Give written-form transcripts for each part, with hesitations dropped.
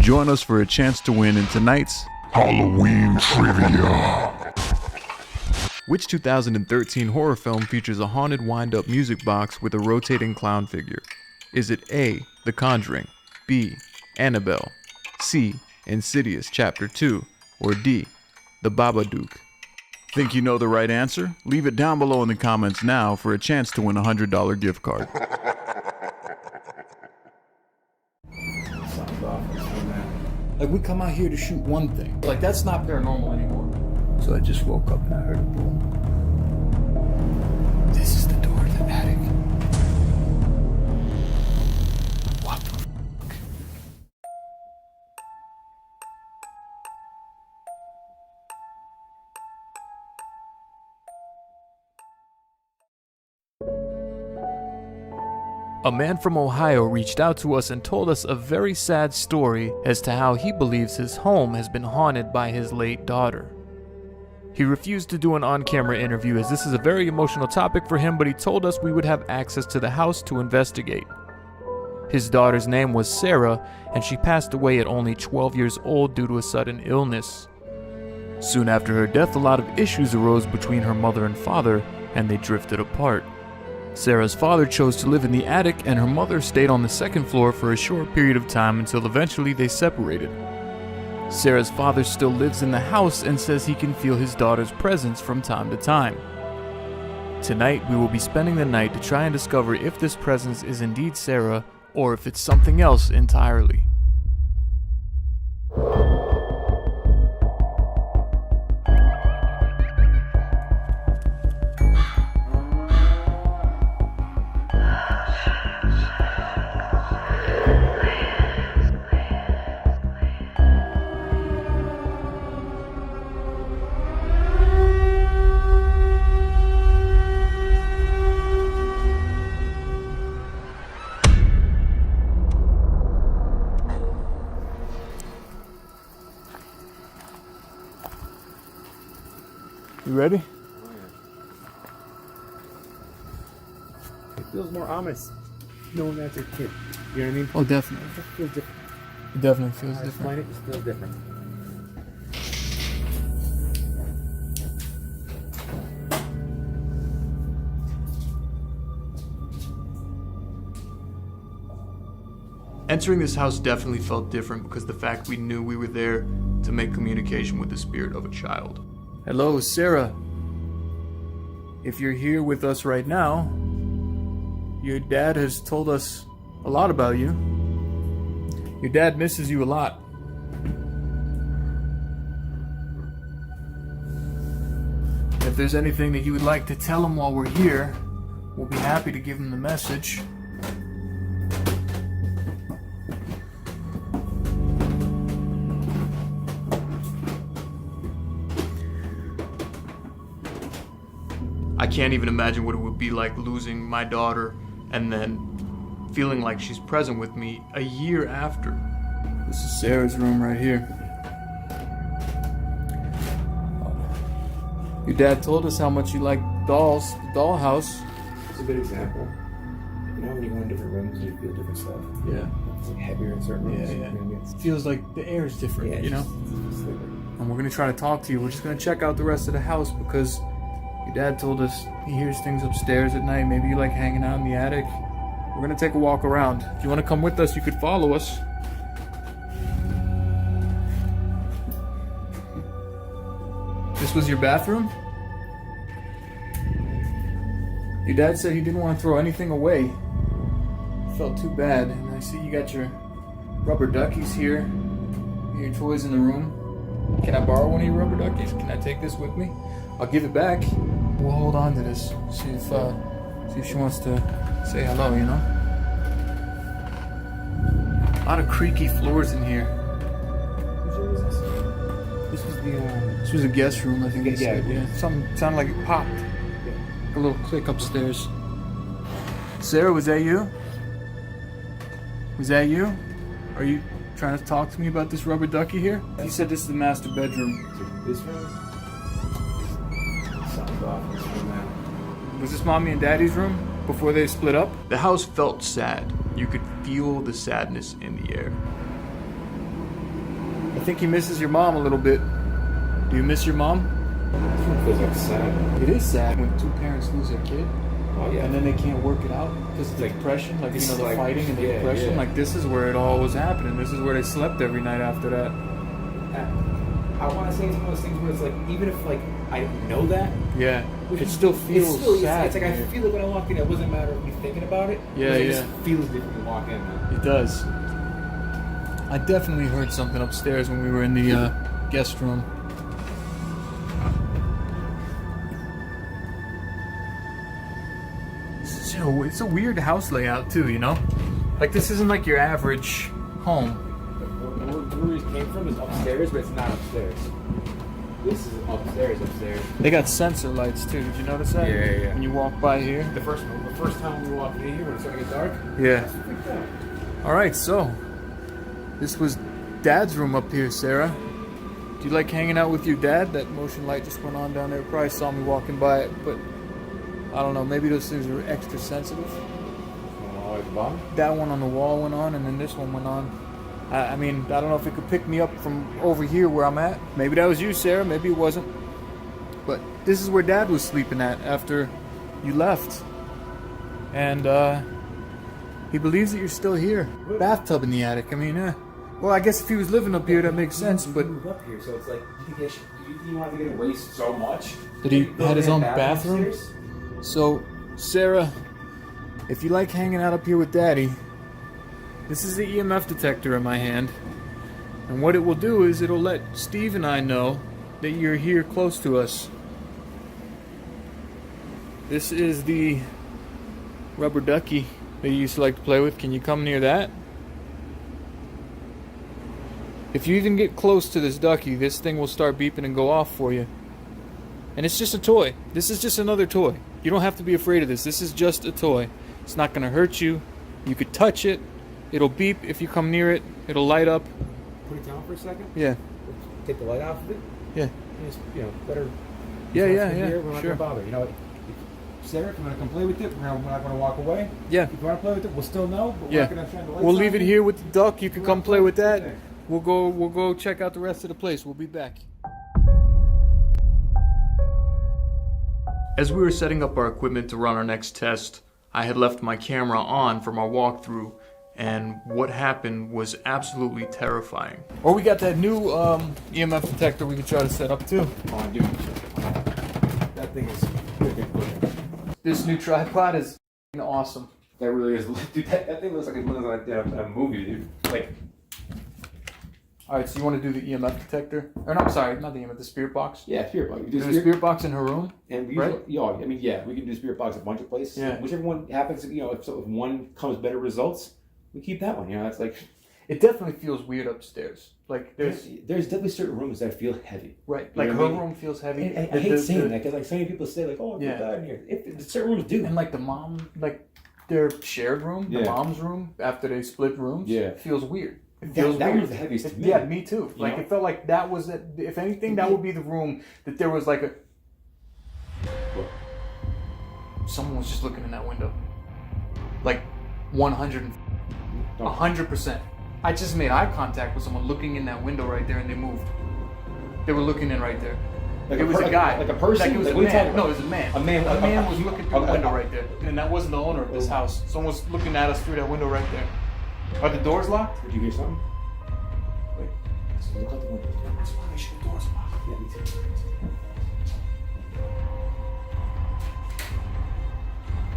Join us for a chance to win in tonight's Halloween Trivia. Which 2013 horror film features a haunted wind-up music box with a rotating clown figure? Is it A, The Conjuring, B, Annabelle, C, Insidious Chapter 2, or D, The Babadook? Think you know the right answer? Leave it down below in the comments now for a chance to win a $100 gift card. Like, we come out here to shoot one thing. Like, that's not paranormal anymore. So I just woke up and I heard a boom. This is the door to the attic. What the fuck? A man from Ohio reached out to us and told us a very sad story as to how he believes his home has been haunted by his late daughter. He refused to do an on-camera interview as this is a very emotional topic for him, but he told us we would have access to the house to investigate. His daughter's name was Sara, and she passed away at only 12 years old due to a sudden illness. Soon after her death, a lot of issues arose between her mother and father, and they drifted apart. Sara's father chose to live in the attic, and her mother stayed on the second floor for a short period of time until eventually they separated. Sara's father still lives in the house and says he can feel his daughter's presence from time to time. Tonight, we will be spending the night to try and discover if this presence is indeed Sara or if it's something else entirely. You ready? It feels more ominous knowing that's a kid. You know what I mean? Oh, definitely. It just feels different. It definitely feels I different. find it just feels different. Entering this house definitely felt different because the fact we knew we were there to make communication with the spirit of a child. Hello, Sara. If you're here with us right now, your dad has told us a lot about you. Your dad misses you a lot. If there's anything that you would like to tell him while we're here, we'll be happy to give him the message. I can't even imagine what it would be like losing my daughter and then feeling like she's present with me a year after. This is Sara's room right here. Your dad told us how much you like dolls, the dollhouse. It's a good example. You know when you go in different rooms, you feel different stuff. Yeah. It's like heavier in certain rooms. Yeah. You know what I mean? It feels like the air is different, Yeah, you know? it's different. And we're gonna try to talk to you. We're just gonna check out the rest of the house because your dad told us he hears things upstairs at night. Maybe you like hanging out in the attic. We're gonna take a walk around. If you wanna come with us, you could follow us. This was your bathroom? Your dad said he didn't want to throw anything away. Felt too bad. And I see you got your rubber duckies here. Your toys in the room. Can I borrow one of your rubber duckies? Can I take this with me? I'll give it back. We'll hold on to this. See if she wants to say hello, you know? A lot of creaky floors in here. Whose room is this? This was the This was a guest room, I think it Yeah, said. yeah. Something sounded like it popped. Like a little click upstairs. Sara, was that you? Was that you? Are you trying to talk to me about this rubber ducky here? You said this is the master bedroom. this room. Sounds off. Was this mommy and daddy's room before they split up? The house felt sad. You could feel the sadness in the air. think he misses your mom a little bit. Do you miss your mom? This one feels like sad. It is sad when two parents lose their kid. Oh yeah. And then they can't work it out because of the depression, like, you know, the like, fighting and the yeah, depression. yeah. Like, this is where it all was happening. This is where they slept every night after that. I want to say it's one of those things where it's like, even if like I didn't know that, Yeah. It still feels sad. It's like I feel like when I walked in, it wasn't a matter of me thinking about it. Yeah, It yeah. just feels different when you walk in, man. It does. I definitely heard something upstairs when we were in the guest room. So it's a weird house layout too, you know? Like, this isn't like your average home. Where we came from is upstairs, but it's not upstairs. This is upstairs. They got sensor lights too. Did you notice that? Yeah, yeah. When you walk by here. The first time we walked in here when it started to get dark. Yeah. It's like that. All right, so this was Dad's room up here, Sarah. Do you like hanging out with your dad? That motion light just went on down there. Probably saw me walking by it, but I don't know. Maybe those things are extra sensitive. All at the bottom. That one on the wall went on, and then this one went on. I mean, I don't know if it could pick me up from over here where I'm at. Maybe that was you, Sarah. Maybe it wasn't. But this is where Dad was sleeping at after you left. And he believes that you're still here. Bathtub in the attic. I mean, well, I guess if he was living up here, that makes sense. But We moved up here, so it's like you want to get away so much. That he had his own bathroom bathroom? upstairs? so, Sarah, if you like hanging out up here with Daddy, this is the EMF detector in my hand. And what it will do is it'll let Steve and I know that you're here close to us. This is the rubber ducky that you used to like to play with. Can you come near that? If you even get close to this ducky, this thing will start beeping and go off for you. And it's just a toy. This is just another toy. You don't have to be afraid of this. This is just a toy. It's not going to hurt you. You could touch it. It'll beep if you come near it. It'll light up. Put it down for a second. Yeah. Take the light off of it. Yeah. And just, better. Yeah, We're yeah, not yeah. We're not Sure. gonna bother. Sarah, if you want to come play with it, we're not going to walk away. Yeah. If you want to play with it, we'll still know. But Yeah. we're not going to shine the lights We'll on leave it here with the duck. You can We're come not play with that. there. We'll go check out the rest of the place. We'll be back. As we were setting up our equipment to run our next test, I had left my camera on from our walkthrough, and what happened was absolutely terrifying. Or we got that new EMF detector we could try to set up too. Oh, dude. That thing is good. This new tripod is awesome. That really is. Dude, that thing looks like a movie, dude. Like, Alright, so you want to do the EMF detector? Or no, I'm sorry, not the EMF, the spirit box? yeah, spirit box. We do There's a spirit box in her room? And we right? we can do spirit box a bunch of places. Yeah. Whichever one happens, if one comes better results, we keep that one. It's like It definitely feels weird upstairs. Like there's definitely certain rooms that feel heavy. right, You like know her what I mean? room feels heavy. And I hate saying that because like so many people say like, oh, I feel Yeah. bad in here. Certain rooms do. And like the mom, like their shared room, the Yeah. mom's room after they split rooms, Yeah. feels weird. It that feels that weird. one's the heaviest to me. Yeah, me too. You Like know? it felt like that was it. If anything, that would be the room that there was like a. What? Someone was just looking in that window. Like 100%. I just made eye contact with someone looking in that window right there, and they moved. They were looking in right there. Like it was a guy. like a person. Like it was Like, a what are you man. talking No, about? it was a man. A man. A man was looking through the window a- right there, and that wasn't the owner of this house. Someone was looking at us through that window right there. Are the doors locked? Did you hear something? Wait. Look out the window. That's why make sure the doors are locked. Yeah, me too.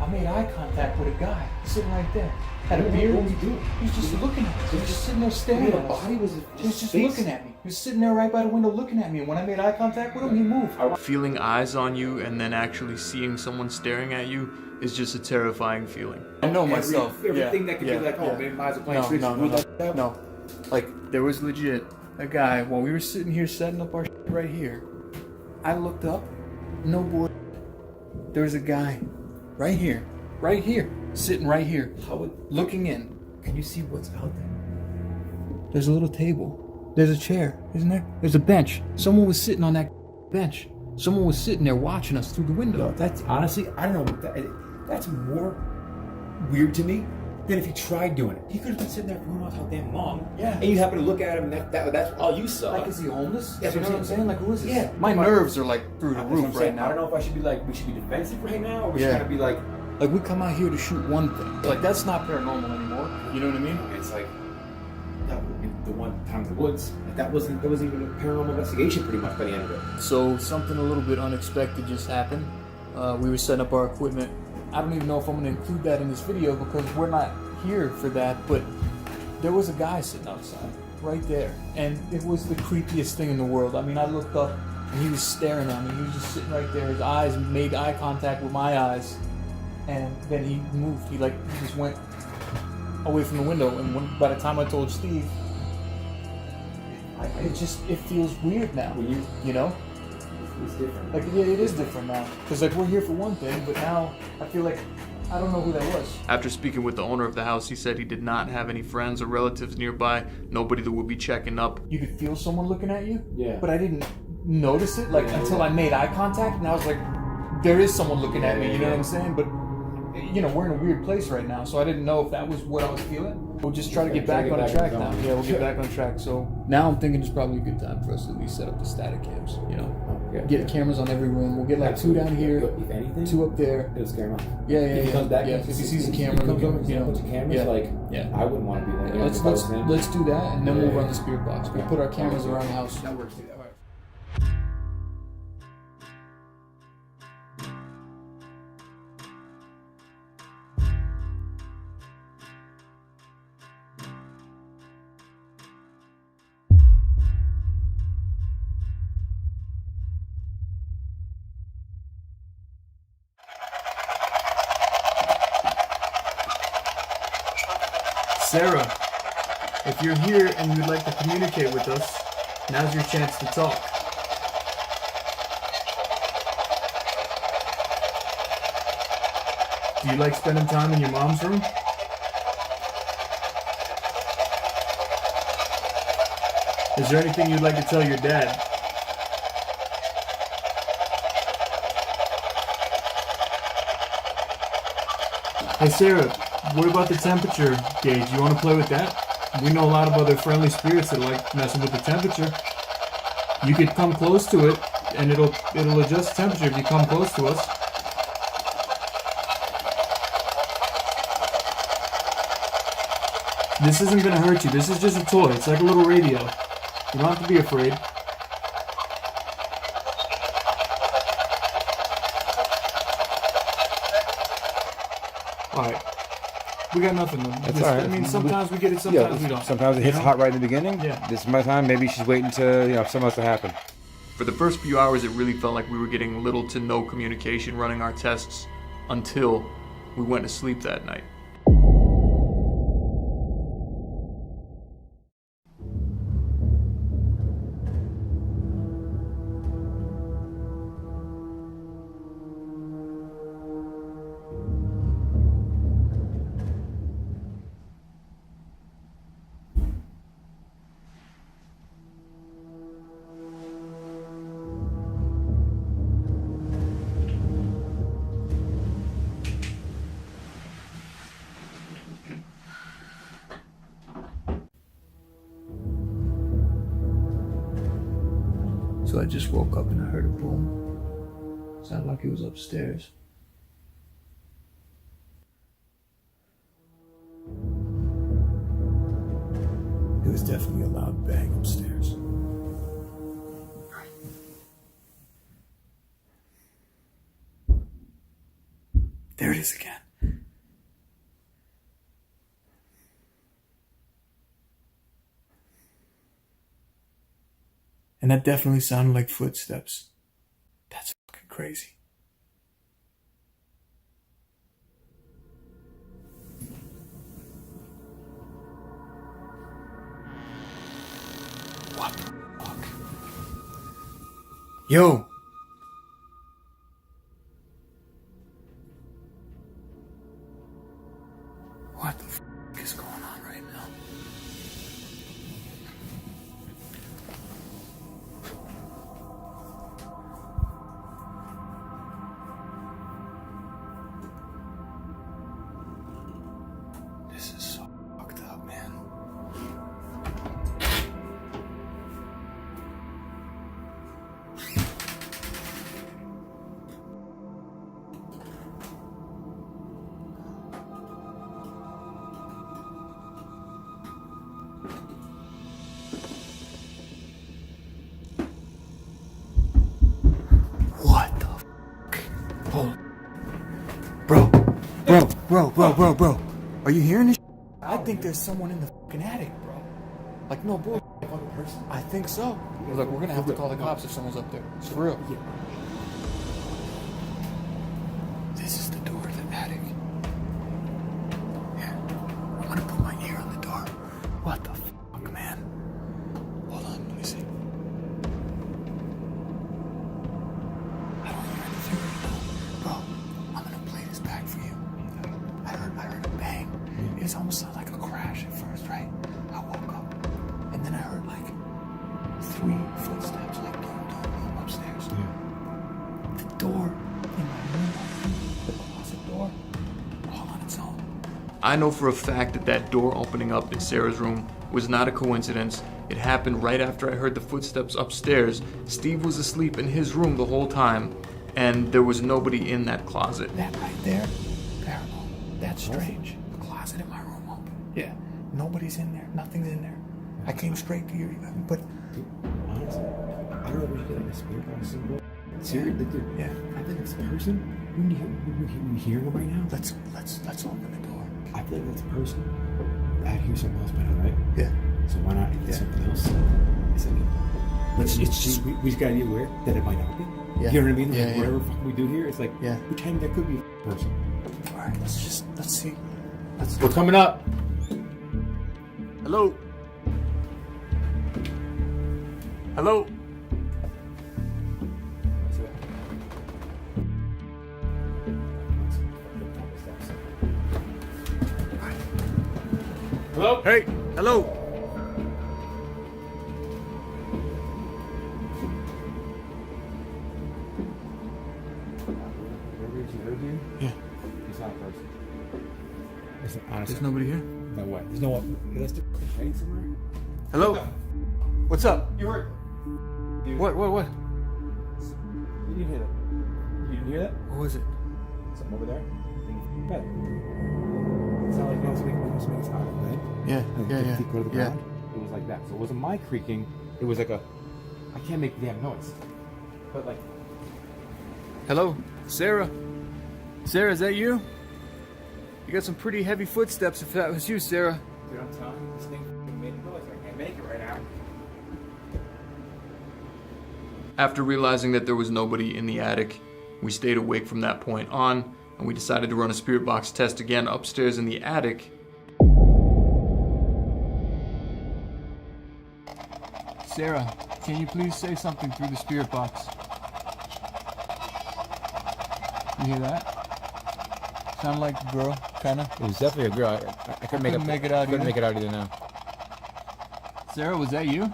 I made eye contact with a guy sitting right there. Had a beard. What was he doing? He was just looking at us. He was just sitting there staring The at us. body was. He was just looking at me. He was sitting there right by the window looking at me, and when I made eye contact with him, he moved. Feeling eyes on you and then actually seeing someone staring at you is just a terrifying feeling. I know myself. Everything that could be like, oh, maybe my eyes are playing tricks. No. Like, there was legit a guy, while we were sitting here setting up our shit right here, I looked up, no boy, there was a guy right here, sitting right here, looking in. Can you see what's out there? There's a little table. There's a chair, isn't there? There's a bench. Someone was sitting on that bench. Someone was sitting there watching us through the window. No, that's honestly, I don't know. That's more weird to me then if he tried doing it, he could have been sitting there for who knows how damn long. Yeah. And you happen to look at him, and that's all you saw. Like, is he homeless? That's You what know I'm saying. Like, who is this? Yeah. My nerves are like through the That's what roof I'm right saying. now. I don't know if I should be like, we should be defensive right now, or we should Yeah. kind of be like, we come out here to shoot one thing. Like, that's not paranormal anymore. You know what I mean? it's like, that would be the one time in the woods. Like, that wasn't even a paranormal investigation pretty much by the end of it. So something a little bit unexpected just happened. We were setting up our equipment. I don't even know if I'm going to include that in this video because we're not here for that, but there was a guy sitting outside right there, and it was the creepiest thing in the world. I mean, I looked up and he was staring at me. He was just sitting right there. His eyes made eye contact with my eyes, and then he moved. He just went away from the window, and by the time I told Steve, it feels weird now. You know? It's different. Like, yeah, it is different now. Because, like, we're here for one thing, but now I feel like I don't know who that was. After speaking with the owner of the house, he said he did not have any friends or relatives nearby, nobody that would be checking up. You could feel someone looking at you, Yeah. but I didn't notice it, like, until I made eye contact, and I was like, there is someone looking at me, you know what I'm saying? But, you know, we're in a weird place right now, so I didn't know if that was what I was feeling. We'll just try to get back on track now. Yeah, we'll get back on track. So now I'm thinking it's probably a good time for us to at least set up the static cams, you know? Get cameras on every room. We'll get like 2 down here, If anything, 2 up there. it'll scare him off. Yeah, If he comes back, If he sees a camera, comes over, you know, a bunch of cameras, yeah, like, yeah. I wouldn't want to be there. Let's do that, and then we'll Yeah. run the spirit box. We'll put our cameras around the house. That works too. All right. Sara, if you're here and you'd like to communicate with us, now's your chance to talk. Do you like spending time in your mom's room? Is there anything you'd like to tell your dad? Hey Sara, what about the temperature gauge? You want to play with that? We know a lot of other friendly spirits that like messing with the temperature. You could come close to it, and it'll adjust the temperature if you come close to us. This isn't gonna hurt you. This is just a toy. It's like a little radio. You don't have to be afraid. Alright. We got nothing though. That's all right. I mean, sometimes we get it, sometimes we don't. Sometimes it hits hot right in the beginning. Yeah. This is my time. Maybe she's waiting to, something else to happen. For the first few hours, it really felt like we were getting little to no communication running our tests until we went to sleep that night. So I just woke up and I heard a boom. Sounded like it was upstairs. It was definitely a loud bang upstairs. There it is again. And that definitely sounded like footsteps. That's fucking crazy. What the fuck? Yo! What the fuck is going on right now? This Bro. Are you hearing this? I think there's someone in the fucking attic, bro. Like, no, bro. I think so. Look, we're gonna have to call the cops if someone's up there. It's for real. Yeah. This is the door to the attic. Yeah. I'm gonna put my ear on the door. What the fuck, man? Hold on, let me see. I don't hear anything right now. Bro, I'm gonna play this back for you. I heard a bang. It almost sounded like a crash at first, right? I woke up. And then I heard like 3 footsteps, like boom, upstairs. Yeah. The door in my room, the closet door, all on its own. I know for a fact that that door opening up in Sarah's room was not a coincidence. It happened right after I heard the footsteps upstairs. Steve was asleep in his room the whole time, and there was nobody in that closet. That right there, paranormal. That's strange. The closet in my room open. Yeah. Nobody's in there. Nothing's in there. I came straight to you, but Honestly, I don't know where you get like a spirit box symbol. Seriously, dude. yeah. I think it's a person. We hearing him right now? Let's open the door. I feel like that's a person. Out here something else by now, right? Yeah. So why not if it's something else? It's like it's just we just gotta be aware that it might not be. Yeah. You know what I mean? Yeah, Like, yeah. whatever fuck we do here, it's like Yeah. pretend that could be a person. All right. Let's see. We're coming up. Hello? Hello? Hello? Hey, hello? Yeah. It's not a person. It's honestly. There's nobody here. No way. There's no one. Let's do hiding somewhere. Hello. What's up? You heard? What? You didn't hear that? You didn't hear that? What was it? Something over there? In the bed. It sounded like something's out of bed. Yeah. Like, Yeah. 50 feet below the Yeah. ground. It was like that. So it wasn't my creaking. It was like a. I can't make the damn noise. But like. Hello? Sarah? Sarah, is that you? You got some pretty heavy footsteps if that was you, Sarah. Dude, I'm telling you, this thing made a noise. I can't make it right now. After realizing that there was nobody in the attic, we stayed awake from that point on, and we decided to run a spirit box test again upstairs in the attic. Sarah, can you please say something through the spirit box? You hear that? Sound like a girl, kinda. It was definitely a girl. I couldn't couldn't make it out Couldn't either. make it out either now. Sarah, was that you?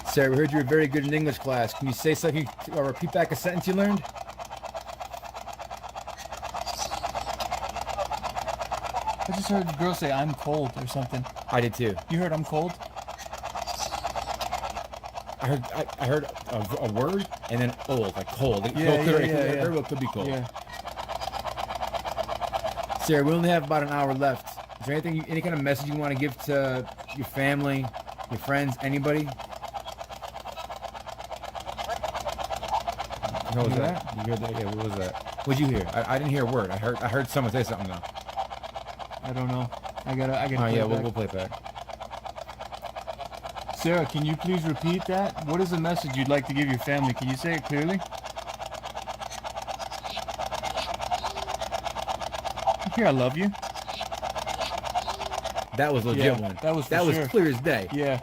Sarah, we heard you were very good in English class. Can you say something or repeat back a sentence you learned? I just heard the girl say, "I'm cold" or something. I did too. You heard "I'm cold"? I heard a word and then old, like cold. Yeah, Very well could be cold. Yeah. Sarah, we only have about an hour left. Is there anything, any kind of message you want to give to your family, your friends, anybody? What was that? You heard that? Yeah, what was that? What'd you hear? I didn't hear a word. I heard someone say something though. I don't know. I gotta Oh play yeah, it back. we'll play it back. Sarah, can you please repeat that? What is the message you'd like to give your family? Can you say it clearly? Here, I love you. That was a legit Yeah, one. that was for that was sure. clear as day. Yeah.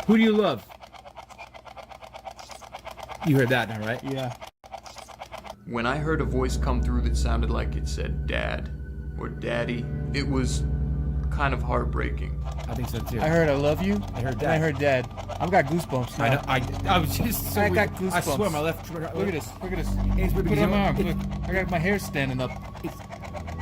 Who do you love? You heard that now, right? Yeah. When I heard a voice come through that sounded like it said dad or daddy, it was kind of heartbreaking. I think so too. I heard I love you. I heard and that. I heard dad. I've got goosebumps now. I know. I was just. So I got weird. I goosebumps. swear, my left. Look at this. Look at this. It's weird Put because it on my arm. it's- Look, I got my hair standing up. It's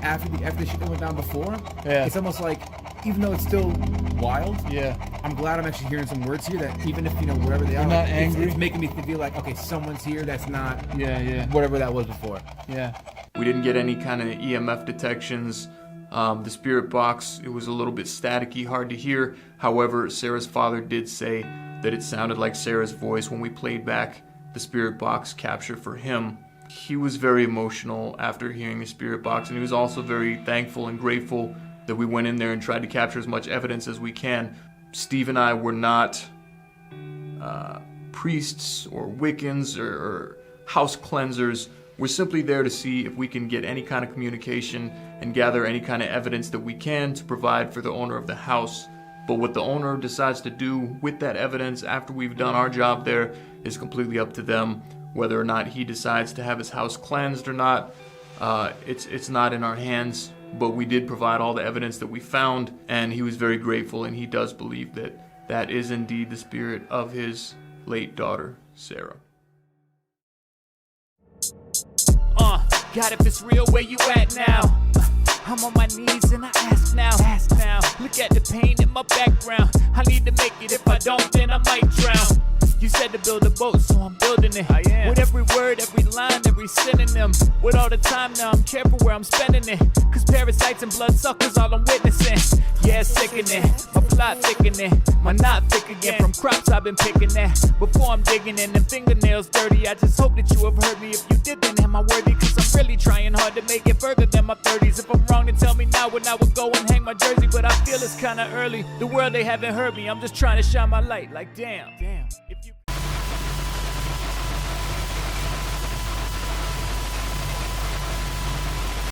after the shit that went down before. Yeah. It's almost like, even though it's still wild, Yeah. I'm glad I'm actually hearing some words here that even if wherever they are, not it's angry. making me feel like, okay, someone's here. That's not Yeah. whatever that was before. Yeah. We didn't get any kind of EMF detections. The spirit box, it was a little bit staticky, hard to hear. However, Sarah's father did say that it sounded like Sarah's voice when we played back the spirit box capture for him. He was very emotional after hearing the spirit box, and he was also very thankful and grateful that we went in there and tried to capture as much evidence as we can. Steve and I were not priests or Wiccans or house cleansers. We're simply there to see if we can get any kind of communication and gather any kind of evidence that we can to provide for the owner of the house. But what the owner decides to do with that evidence after we've done our job there is completely up to them. Whether or not he decides to have his house cleansed or not, it's not in our hands. But we did provide all the evidence that we found, and he was very grateful, and he does believe that that is indeed the spirit of his late daughter, Sara. God, if it's real, where you at now? I'm on my knees and I ask now. Look at the pain in my background. I need to make it. If I don't, then I might drown. You said to build a boat, so I'm building it. I am. With every word, every line, every synonym. With all the time now, I'm careful where I'm spending it. Cause parasites and bloodsuckers, all I'm witnessing. Yeah, it's sickening. My plot thickening. My knot thick again from crops I've been picking at. Before I'm digging in them fingernails dirty. I just hope that you have heard me. If you did, then am I worthy? Cause I'm really trying hard to make it further than my 30s. If I'm wrong, then tell me now when I would go and hang my jersey. But I feel it's kinda early. The world, they haven't heard me. I'm just trying to shine my light. Like damn. If you